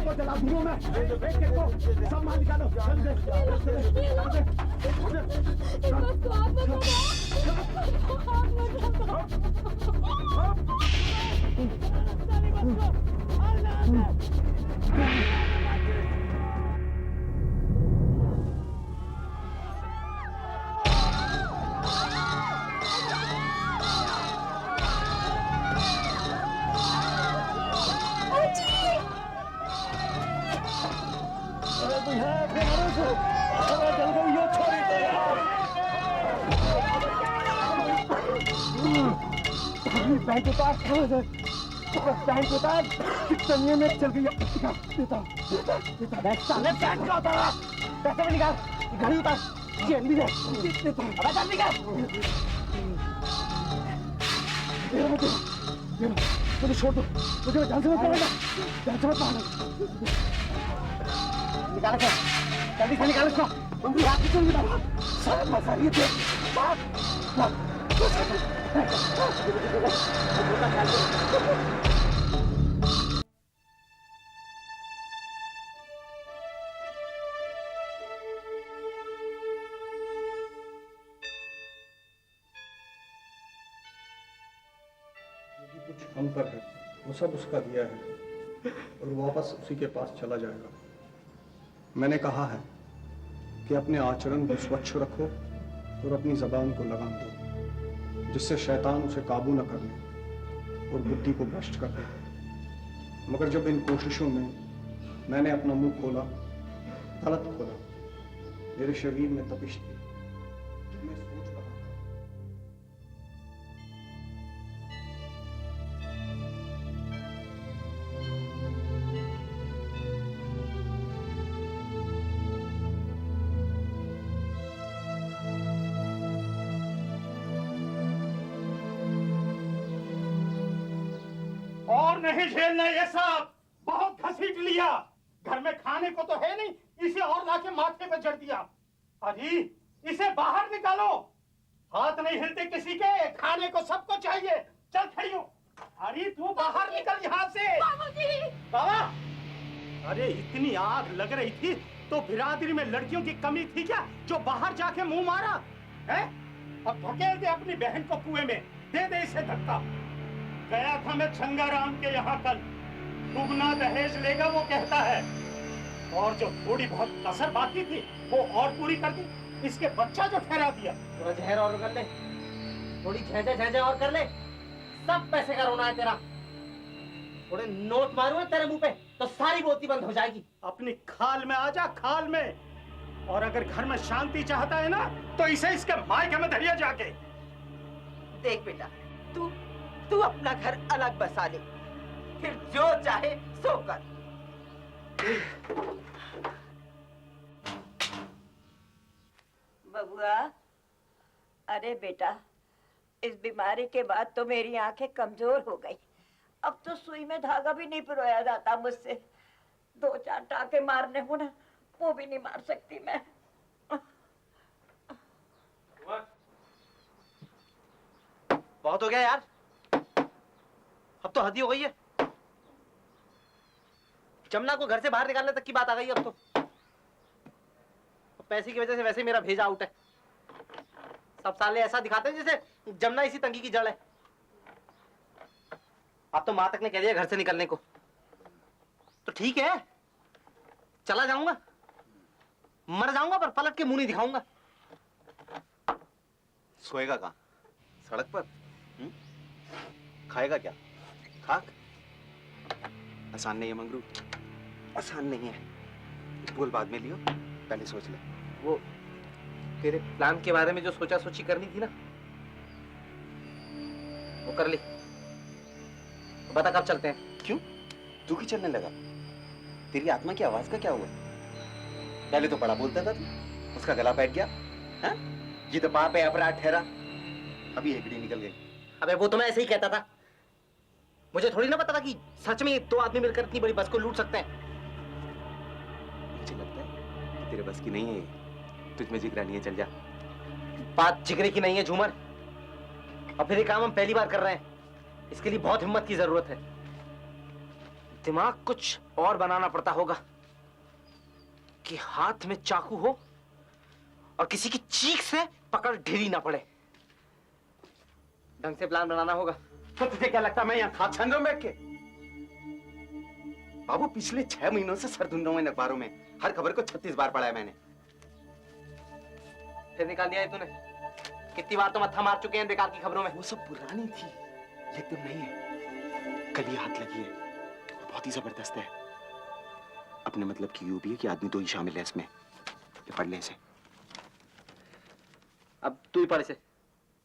को जला दूंगा मैं। एक एक को सब मार निकालो। बैंक उतार, बैंक उतार, चलिए में चल गई। देता बैंक का उतारा, पैसे में निकाल, घड़ी उतार, जेल भी दे, देता हूँ। अब निकाल। मुझे छोड़ दो, मुझे जान से मत मारना, जान से मत मारना। निकाल कर, जल्दी से निकाल इसको। उंगली हाथ से निकाल। सारा मसाला ये दे। कुछ हम पर है, वो सब उसका दिया है और वापस उसी के पास चला जाएगा। मैंने कहा है कि अपने आचरण को स्वच्छ रखो और अपनी जबान को लगाम दो, जिससे शैतान उसे काबू न कर ले और बुद्धि को भ्रष्ट कर दे। मगर जब इन कोशिशों में मैंने अपना मुंह खोला, गलत खोला, मेरे शरीर में तपिश थी। मैं सोच रहा था, और नहीं झेलना ये सब, बहुत घसीट लिया। घर में खाने को तो है नहीं, इसे और लाके माथे पे जड़ दिया। अरे इसे बाहर निकालो। हाथ नहीं हिलते किसी के, खाने को सबको चाहिए। चल खड़ी हो। अरे तू बाहर निकल यहाँ से। बाबा, अरे इतनी आग लग रही थी तो बिरादरी में लड़कियों की कमी थी क्या जो बाहर जाके मुंह मारा है? अब धकेल दे अपनी बहन को कुएं में, दे दे इसे धक्का। गया था मैं छंगाराम के यहाँ कल, दुगना दहेज लेगा वो कहता है, और जो थोड़ी बहुत कसर बाकी थी वो और पूरी कर दी। इसके बच्चा जो ठहरा दिया। थोड़ा जहर और कर ले, थोड़ी झेझे और कर ले, सब पैसे का रोना है तेरा। थोड़े नोट मारूंगा तेरे मुंह पे तो सारी बोलती बंद हो जाएगी। अपनी खाल में आजा, खाल में। और अगर घर में शांति चाहता है ना तो इसे इसके मायके में धरिया जाके। देख बेटा, तू अपना घर अलग बसा ले, फिर जो चाहे सो कर। बबुआ, अरे बेटा, इस बीमारी के बाद तो मेरी आंखें कमजोर हो गई। अब तो सुई में धागा भी नहीं पिरोया जाता मुझसे। 2-4 टाके मारने हो ना, वो भी नहीं मार सकती मैं। बहुत हो गया यार, अब तो हद ही हो गई है। जमुना को घर से बाहर निकालने तक की बात आ गई अब तो। पैसे की वजह से वैसे मेरा भेजा आउट है। सब साले ऐसा दिखाते हैं जैसे जमुना इसी तंगी की जड़ है। अब तो माँ तक ने कह दिया घर से निकलने को, तो ठीक है, चला जाऊंगा, मर जाऊंगा पर पलट के मुंह नहीं दिखाऊंगा। सोएगा कहाँ? सड़क पर? खाएगा क्या? खाक? आसान नहीं है मंगरू, आसान नहीं है। बोल बाद में लियो, पहले सोच ले। वो तेरे प्लान के बारे में जो सोचा सोची करनी थी ना, वो कर ली। बता कब चलते हैं? क्यों? तू क्यों चलने लगा? तेरी आत्मा की आवाज का क्या हुआ? पहले तो बड़ा बोलता था तू, उसका गला बैठ गया। हाँ? ये तो पाप है, अपराध ठहरा, अभी एकड़ी निकल गई। अबे वो तो मैं ऐसे ही कहता था, मुझे थोड़ी ना पता था कि सच में 2 आदमी मिलकर इतनी बड़ी बस को लूट सकते हैं। मुझे लगता है कि तेरे बस की नहीं है, तुझ में जिगरा नहीं है, चल जा। बात जिगरे की नहीं है झूमर, और फिर ये काम हम पहली बार कर रहे हैं, इसके लिए बहुत हिम्मत की जरूरत है। दिमाग कुछ और बनाना पड़ता होगा कि हाथ में चाकू हो और किसी की चीख से पकड़ ढीली ना पड़े। ढंग से प्लान बनाना होगा। तो तुझे क्या लगता है मैं यहाँ खाक छान रहा हूँ बैठ के? बाबू पिछले 6 महीनों से सर ढूंढ रहा हूँ इन अखबारों में, हर खबर को 36 बार पढ़ा है मैंने। फिर निकाल दिया है तूने? कितनी बार तो मत्था मार चुके हैं बेकार की खबरों में। वो सब पुरानी थी, ये एकदम नहीं है। कल ही हाथ लगी है, बहुत ही जबरदस्त है। अपने मतलब की यूं भी है कि आदमी 2 ही शामिल है इसमें। ये पढ़ ले इसे। अब तू ही पढ़ इसे।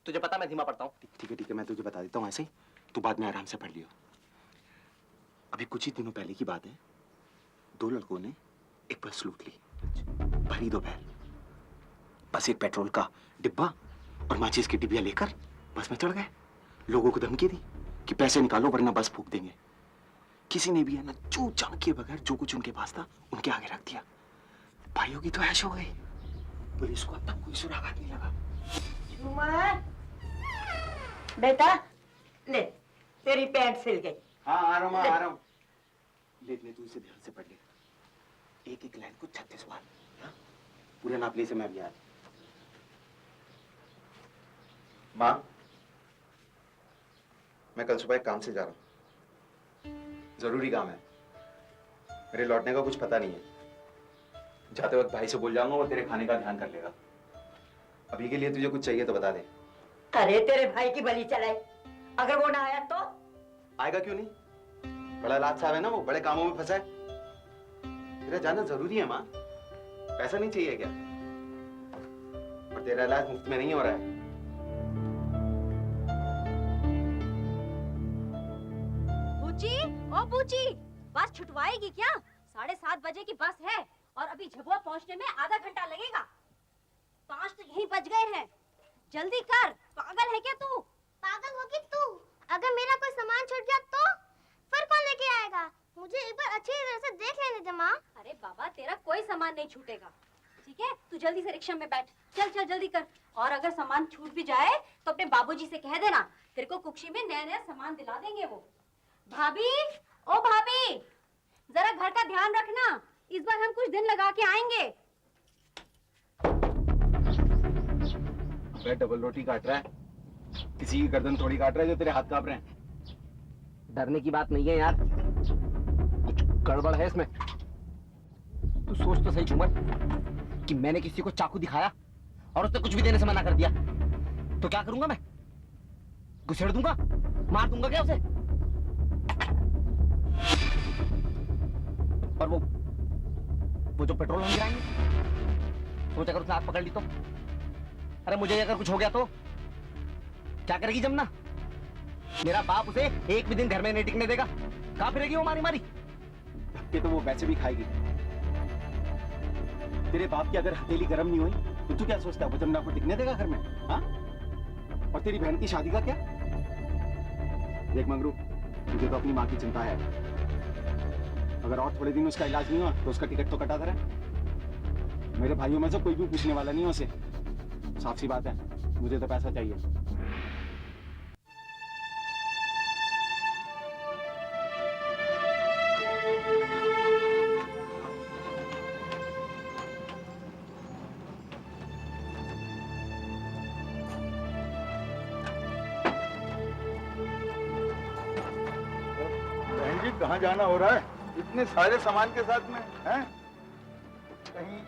तुझे पता मैं धीमा पढ़ता हूँ। ठीक है मैं तुझे बता देता हूँ ऐसे ही, तू बाद में आराम से पढ़ लियो। अभी कुछ ही दिनों पहले की बात है, 2 लड़कों ने एक बस लूट ली, भरी दोपहर। बस एक पेट्रोल का डिब्बा और माचिस की डिब्बियां लेकर बस में चढ़ गए। लोगों को धमकी दी कि पैसे निकालो वरना बस फूंक देंगे। किसी ने भी है ना चू चाक के बगैर जो कुछ उनके पास था उनके आगे रख दिया। भाइयों की तो ऐश हो गई। पुलिस को अब तक कोई सुराग नहीं लगा। झूमर, बेटा ले, तेरी पैंट सिल गई। हाँ आ रहा हूँ, आ रहा हूँ। ले तू इसे ध्यान से पढ़ ले। एक लाइन को 36 बार। हाँ? पूरे नाप ले से मैं भी याद। माँ, मैं कल सुबह एक काम से जा रहा हूँ। जरूरी काम है। मेरे लौटने का कुछ पता नहीं है। जाते वक्त भाई से बोल जाऊंगा, वो तेरे खाने का ध्यान कर लेगा। अभी के लिए तुझे कुछ चाहिए तो बता दे। अरे तेरे भाई की बलि चढ़ाई, अगर वो ना आया तो? आएगा क्यों नहीं? बड़ा लाद साहब है ना वो, बड़े कामों में फंसा है। तेरा जाना जरूरी है माँ। पैसा नहीं चाहिए क्या? और तेरा इलाज मुफ्त में नहीं हो रहा है। बूची, ओ बूची, बस छुटवाएगी क्या? 7:30 बजे की बस है और अभी झबुआ पहुंचने में आधा घंटा लगेगा। 5 तो यहीं बज गए हैं। जल्दी कर, पागल है क्या तू? पागल होगी तू। अगर मेरा कोई सामान छूट गया तो फिर कौन लेके आएगा? मुझे एक बार अच्छी तरह से देख लेने दे माँ। अरे बाबा, तेरा कोई सामान नहीं छूटेगा, ठीक है? तू जल्दी से रिक्शा में बैठ। चल चल जल्दी कर। और अगर सामान छूट भी जाए तो अपने बाबूजी से कह देना, तेरे को कुक्षी में नया नया सामान दिला देंगे वो। भाभी, ओ भाभी, जरा घर का ध्यान रखना, इस बार हम कुछ दिन लगा के आएंगे। अबे डबल रोटी काट रहा है, किसी की गर्दन थोड़ी काट रहा है जो तेरे हाथ कांप रहे हैं। डरने की बात नहीं है यार, कुछ गड़बड़ है इसमें। तू सोच तो सही झूमर, कि मैंने किसी को चाकू दिखाया और उसने कुछ भी देने से मना कर दिया तो क्या करूंगा मैं? घुसेड़ दूंगा, मार दूंगा क्या उसे? और वो जो पेट्रोल हम गिराएंगे, सोच अगर उसने आग पकड़ ली तो? अरे मुझे अगर कुछ हो गया तो क्या करेगी जमुना? मेरा बाप उसे एक भी दिन घर में नहीं टिकने देगा। कहां फिरेगी वो मारी मारी? धक्के तो वो वैसे भी खाएगी। तेरे बाप की अगर हथेली गर्म नहीं हुई तो तू क्या सोचता है वो जमुना को टिकने देगा घर में? हाँ? और तेरी बहन की शादी का क्या? देख मंगरू, मुझे तो अपनी माँ की चिंता है। अगर और थोड़े दिन उसका इलाज नहीं हुआ तो उसका टिकट तो कटा दे रहा। मेरे भाइयों में से कोई भी पूछने वाला नहीं है उसे। साफ सी बात है, मुझे तो पैसा चाहिए। बहन जी कहाँ जाना हो रहा है इतने सारे सामान के साथ में? हैं? कहीं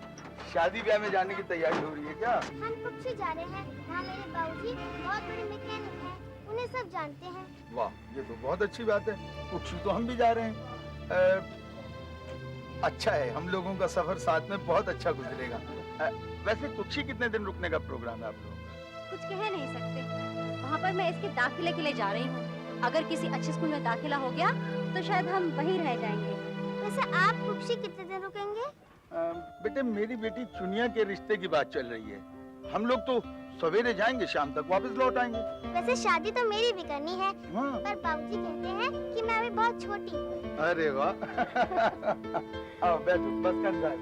शादी ब्याह में जाने की तैयारी हो रही है क्या? हम कुक्षी जा रहे हैं, वहाँ मेरे बाबूजी बहुत बड़े मैकेनिक हैं, उन्हें सब जानते हैं। वाह, ये तो बहुत अच्छी बात है। कुक्षी तो हम भी जा रहे हैं। अच्छा है, हम लोगों का सफर साथ में बहुत अच्छा गुजरेगा। वैसे कुक्षी कितने दिन रुकने का प्रोग्राम है आप लोगों का? कुछ कह नहीं सकते, वहाँ पर मैं इसके दाखिले के लिए जा रही हूँ। अगर किसी अच्छे स्कूल में दाखिला हो गया तो शायद हम वहीं रह जाएंगे। वैसे आप कुक्षी कितने दिन रुकेंगे? बेटे मेरी बेटी चुनिया के रिश्ते की बात चल रही है। हम लोग तो सवेरे जाएंगे, शाम तक वापस लौट आएंगे। वैसे शादी तो मेरी भी करनी है, हाँ। पर बाबूजी कहते हैं कि मैं अभी बहुत छोटी हूँ। अरे वाह। आओ बैठो, बस कर जाए।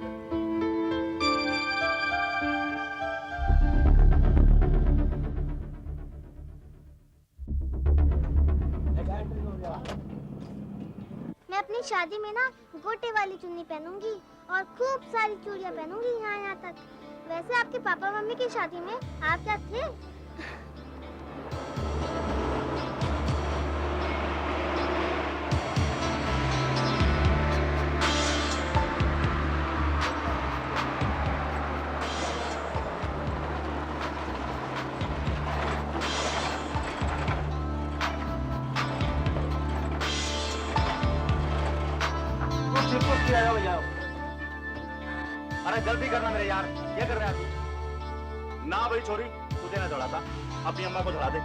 मैं मैं अपनी शादी में ना गोटे वाली चुन्नी पहनूंगी और खूब सारी चूड़ियां पहनूंगी यहाँ तक। वैसे आपके पापा मम्मी की शादी में आप क्या थे? अरे जल्दी करना मेरे यार, क्या कर रहे हैं? ना भाई छोरी, तुझे ना दौड़ा था, अपनी अम्मा को दौड़ा दे।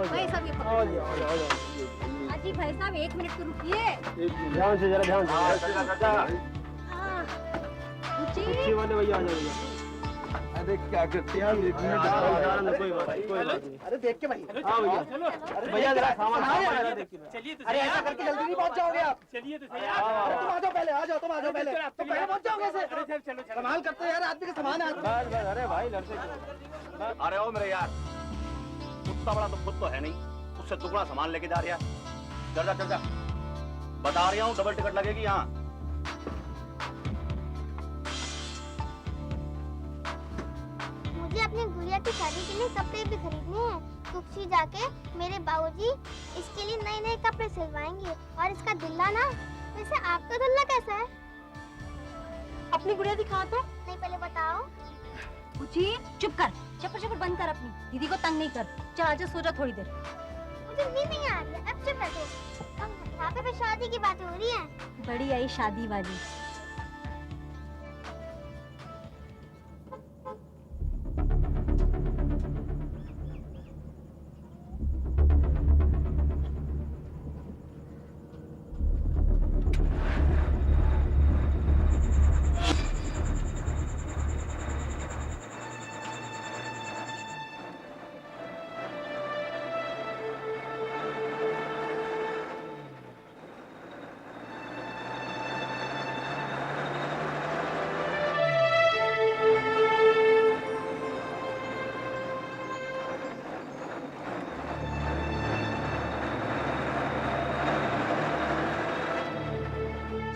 भाई साहब भाई साहब 1 मिनट तो रुकिए। ध्यान से, जरा ध्यान से। रुचिए वाले भैया आ जाओ भैया। अरे क्या करते हैं कोई बात नहीं। अरे देख के भाई। हाँ भैया, अरे भैया जरा सामान चलिए तो अरे ऐसा करके जल्दी नहीं पहुंच जाओगे आप। चलिए तो सही। अरे तुम आ जाओ पहले, आ जाओ, तुम आ जाओ पहले। तुम पहले पहुंच जाओगे ऐसे। चलो चलो कमाल करते हो यार, आदमी का सामान है। अरे भाई लड़के अरे ओ मेरे यार, उतना बड़ा तो खुद तो है नहीं, उससे दुगना सामान लेके जा रहा है। चल जा, बता रहा हूँ, डबल टिकट लगेगी यहाँ। मुझे अपनी गुड़िया की शादी के लिए कपड़े भी खरीदने हैं। कुक्सी जाके मेरे बाबूजी इसके लिए नए नए कपड़े सिलवाएंगे। और इसका दुल्ला ना, वैसे आपका दुल्ला कैसा है? अपनी गुड़िया दिखा तो। नहीं, पहले बताओ। रुचि चुप कर, चप्पड़ बंद कर, अपनी दीदी को तंग नहीं कर। चल आजा, सो जा थोड़ी देर। मुझे नींद नहीं आ रही है, अब चुप बैठो। हम यहाँ पे शादी की बातें हो रही है। बड़ी आई शादी वाली।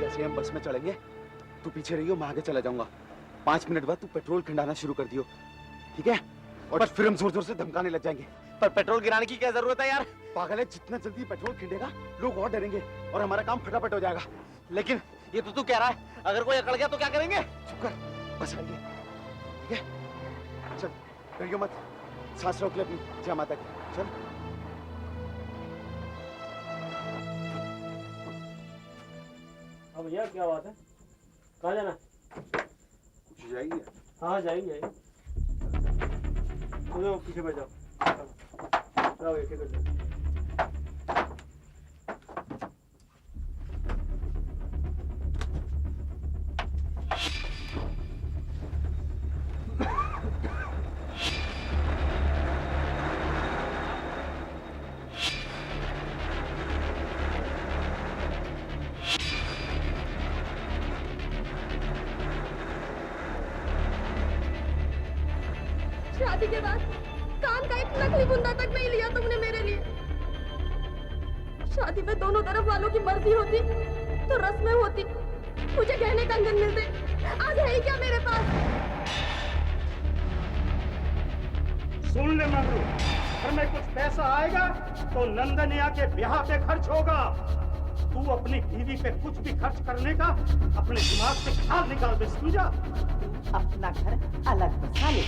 जैसे हम बस में चढ़ेंगे, तू पीछे रहियो, मैं आगे चला जाऊंगा। 5 मिनट बाद तू पेट्रोल खिंडाना शुरू कर दियो, ठीक है? और फिर हम जोर जोर से धमकाने लग जाएंगे। पर पेट्रोल गिराने की क्या जरूरत है यार? पागल है, जितना जल्दी पेट्रोल खिंडेगा लोग और डरेंगे और हमारा काम फटाफट हो जाएगा। लेकिन ये तो तू कह रहा है, अगर कोई अकड़ गया तो क्या करेंगे? चुप कर, बस आइए, ठीक है? चल, डरियो मत, सांस रोक ले अपनी, जय माता की। चल। हाँ भैया, क्या बात है? कहाँ जाना? कुछ जाइए। हाँ जाएंगे। तो पीछे बैठ जाओ। जाओ, एक कर लो। शादी के बाद कान का एक नकली बुंदा तक नहीं लिया तुमने मेरे लिए। शादी में दोनों तरफ वालों की मर्जी होती तो रस्में होती, मुझे गहने कंगन मिलते। आज है ही क्या मेरे पास? सुन ले मगरू, घर में कुछ पैसा आएगा तो नंदनिया के ब्याह पे खर्च होगा। तू अपनी बीवी पे कुछ भी खर्च करने का अपने दिमाग से ख्याल निकाल दे, समझा? अपना घर अलग बसा ले।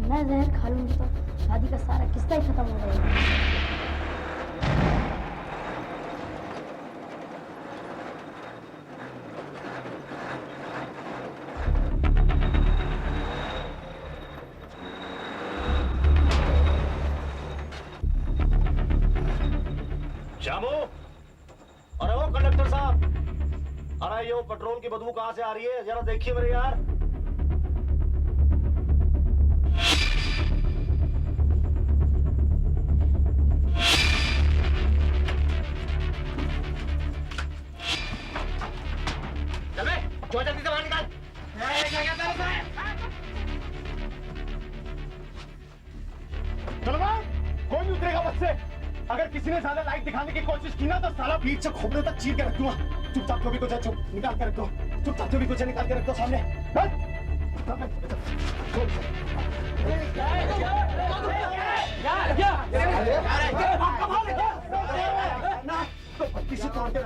मैं जहर खा लूंगी तो शादी का सारा किस्सा ही खत्म हो जाएगा। श्यामू, अरे वो कंडक्टर साहब, अरे ये पेट्रोल की बदबू कहाँ से आ रही है, जरा देखिए मेरे यार। चल बे, जो जल्दी से बाहर निकाल। चलो भाई, कोई नहीं उतरेगा बस से। अगर किसी ने ज्यादा लाइट दिखाने की कोशिश की ना तो साला पीठ से खोपड़े तक चीर के रख दूंगा। चुपचाप जो भी कुछ है चुप निकाल के रख दो, चुपचाप जो भी कुछ है निकाल के रख दो सामने। किसी तौर पे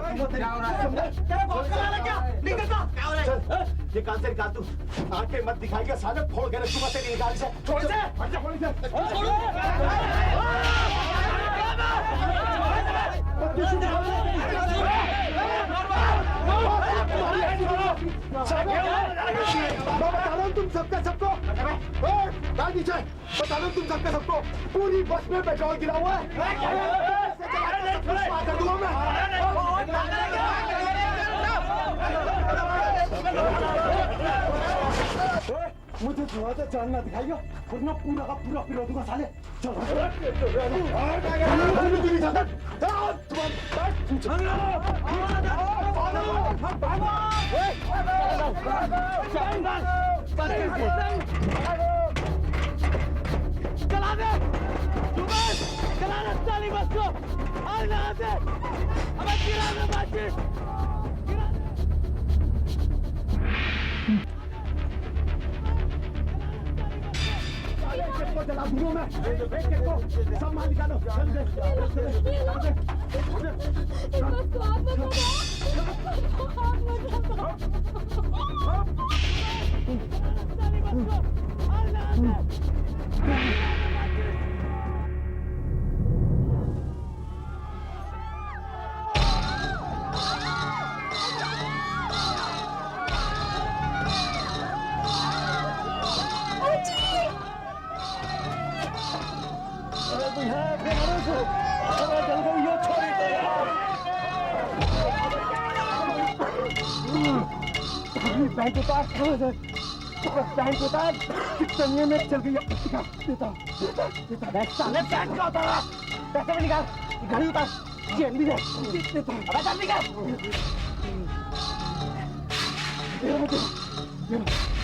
ये कान से निकाल तू, आंखें मत दिखाएगा साले, फोड़ के रखूंगा तेरी निकाल से। छोड़ से मैं बता रहा हूँ तुम सबका सबको, नीचे बता रहा हूँ तुम सबका सबको, पूरी बस में पेट्रोल गिरा हुआ है। कर दूंगा मैं। मुझे थोड़ा सा जान ना दिखाइयो, वरना पूरा का पूरा पिरो दूंगा साले। चला दे चला दे साली बस को, अब गिरा दे बातचीत। चला दूंगा मैं, सब माल निकालो। बैंक उतार, बैंक उतार, कितने में चल गई देता साले बैंक का उतारा, पैसे में निकाल, घड़ी उतार, जेब भी दे, अबे चल निकाल,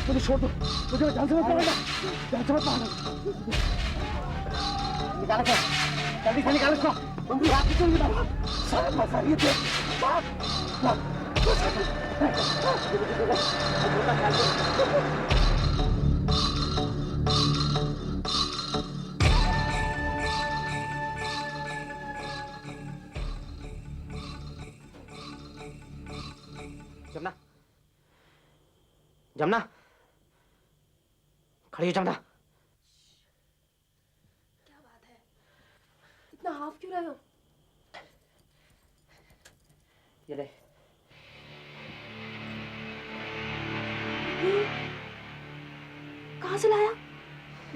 मुझे छोड़ दो, मुझे ध्यान से मत पकड़ना, ध्यान से मत पकड़ना, निकाल कर, जल्दी से निकाल इसको, तुम हाथ की चुन निकाल, सारे मसाले थे, जमुना, जमुना, खड़ी हो जमुना। क्या बात है, इतना हाफ क्यों रहे हो? ये ले। कहाँ से लाया?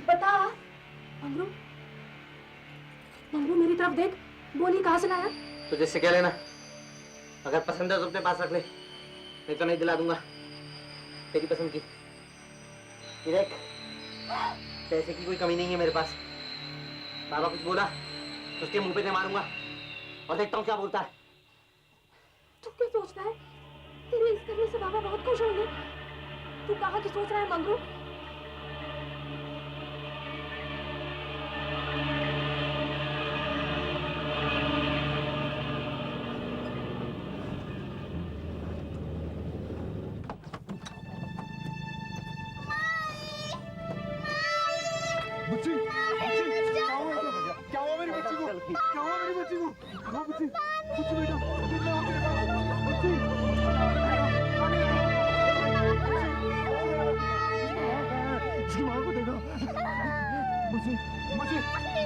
बता। मंगरू, मंगरू मेरी तरफ देख, बोली कहाँ से लाया? तो जिससे कह लेना, अगर पसंद है तो अपने पास रख ले, नहीं तो नहीं दिला दूंगा, तेरी पसंद की। ये देख, पैसे की कोई कमी नहीं है मेरे पास। बाबा कुछ बोला तो उसके मुंह पे से मारूंगा, और देखता हूँ क्या बोलता है। तू क्या सोचता है? तेरे इस करने से बाबा बहुत खुश होंगे। तू कहाँ की सोच रहा है मंगरू? बच्ची, क्या हुआ मेरी बच्ची को? क्या हुआ मेरी बच्ची को? हाँ बच्ची, बच्ची बेटा, बच्ची, इसकी माँ को देखा। बच्ची, बच्ची,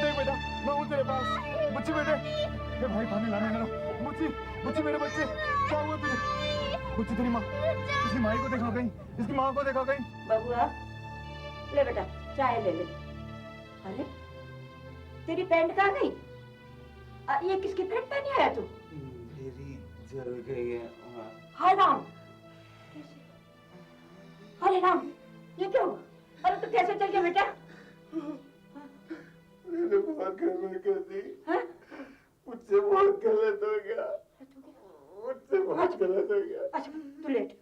देख बेटा, मैं हूँ तेरे पास। बच्ची बेटे, ये भाई पानी लाने लगा। बच्ची, बच्ची मेरे बच्चे, क्या हुआ तुझे? बच्ची तेरी माँ, इसकी माँ को देखा कहीं, इसकी माँ को देखा कहीं। बबुआ, ले बेटा, चाय ले ले। अरे, तेरी पैंट कहाँ गई? ये किसकी पैंट पहनी आया तू? मेरी जल गई है। हाय राम, अरे राम, ये क्या हुआ? अरे तू कैसे चल गया बेटा? मैंने बहुत गलत कर दी, मुझसे बहुत गलत हो गया, मुझसे बहुत गलत हो गया। अच्छा तू लेट,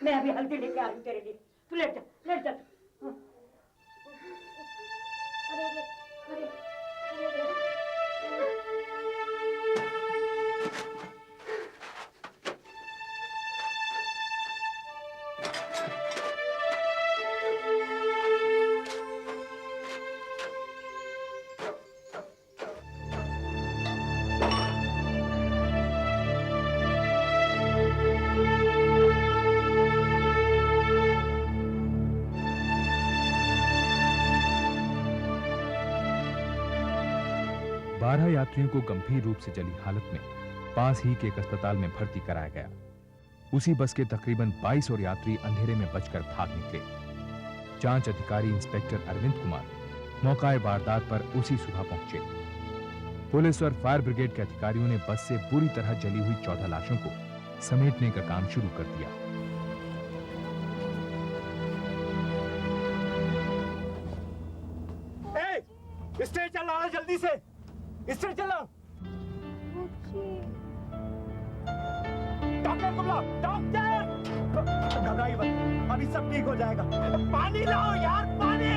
मैं अभी हल्दी लेके आ रही हूँ तेरे लिए। तू लेट जा, लेट जा। अरे अरे अरे 12 यात्रियों को गंभीर रूप से जली हालत में पास ही के एक अस्पताल में भर्ती कराया गया। उसी बस के तकरीबन 22 और यात्री अंधेरे में बचकर भाग निकले। जांच अधिकारी इंस्पेक्टर अरविंद कुमार मौका वारदात पर उसी सुबह पहुंचे। पुलिस और फायर ब्रिगेड के अधिकारियों ने बस से बुरी तरह जली हुई 14 लाशों को समेटने का काम शुरू कर दिया। स्टेज चलाओ जल्दी से, स्टेज चलाओ। डॉक्टर को बुलाओ, डॉक्टर। घबराइए मत, अभी सब ठीक हो जाएगा। पानी लाओ यार, पानी।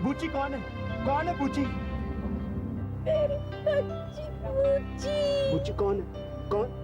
बूची कौन है? कौन है बूची? मेरी बच्ची बूची। बूची कौन है? कौन?